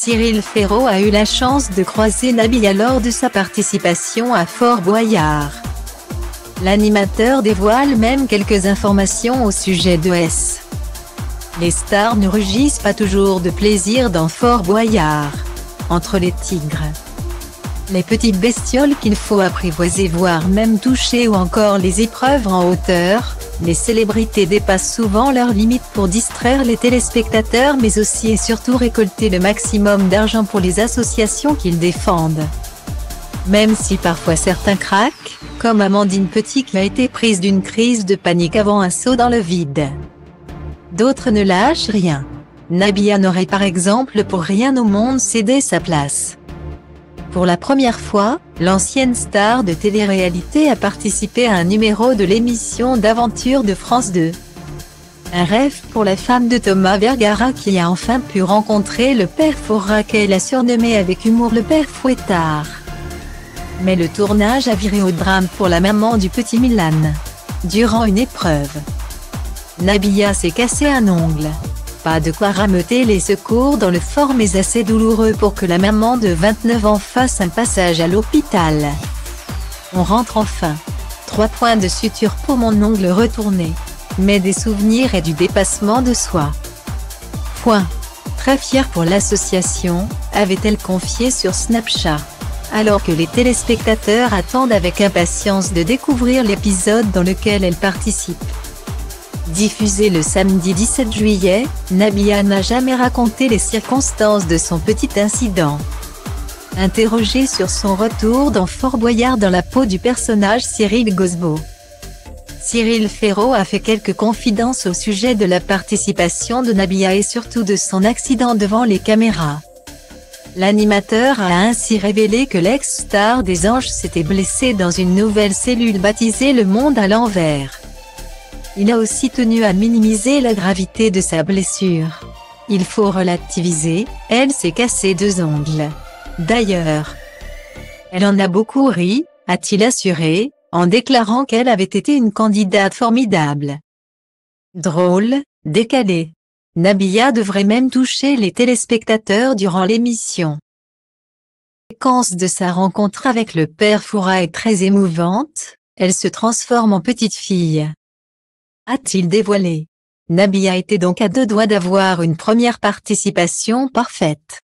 Cyril Ferraud a eu la chance de croiser Nabila lors de sa participation à Fort Boyard. L'animateur dévoile même quelques informations au sujet de S. Les stars ne rugissent pas toujours de plaisir dans Fort Boyard. Entre les tigres, les petites bestioles qu'il faut apprivoiser voire même toucher ou encore les épreuves en hauteur, les célébrités dépassent souvent leurs limites pour distraire les téléspectateurs mais aussi et surtout récolter le maximum d'argent pour les associations qu'ils défendent. Même si parfois certains craquent, comme Amandine Petit qui a été prise d'une crise de panique avant un saut dans le vide. D'autres ne lâchent rien. Nabila n'aurait par exemple pour rien au monde cédé sa place. Pour la première fois, l'ancienne star de télé-réalité a participé à un numéro de l'émission d'aventure de France 2. Un rêve pour la femme de Thomas Vergara qui a enfin pu rencontrer le père Fouras qu'elle a surnommé avec humour le père Fouettard. Mais le tournage a viré au drame pour la maman du petit Milan. Durant une épreuve, Nabila s'est cassé un ongle. Pas de quoi rameuter les secours dans le fort mais assez douloureux pour que la maman de 29 ans fasse un passage à l'hôpital. On rentre enfin. 3 points de suture pour mon ongle retourné. Mais des souvenirs et du dépassement de soi. Point. Très fière pour l'association, avait-elle confié sur Snapchat. Alors que les téléspectateurs attendent avec impatience de découvrir l'épisode dans lequel elle participe. Diffusé le samedi 17 juillet, Nabila n'a jamais raconté les circonstances de son petit incident. Interrogée sur son retour dans Fort Boyard dans la peau du personnage Cyril Gosbo, Cyril Ferraud a fait quelques confidences au sujet de la participation de Nabila et surtout de son accident devant les caméras. L'animateur a ainsi révélé que l'ex-star des Anges s'était blessé dans une nouvelle cellule baptisée Le Monde à l'envers. Il a aussi tenu à minimiser la gravité de sa blessure. Il faut relativiser, elle s'est cassé 2 ongles. D'ailleurs, elle en a beaucoup ri, a-t-il assuré, en déclarant qu'elle avait été une candidate formidable. Drôle, décalé. Nabila devrait même toucher les téléspectateurs durant l'émission. La séquence de sa rencontre avec le père Fouras est très émouvante, elle se transforme en petite fille. A-t-il dévoilé. Nabila était donc à 2 doigts d'avoir une première participation parfaite.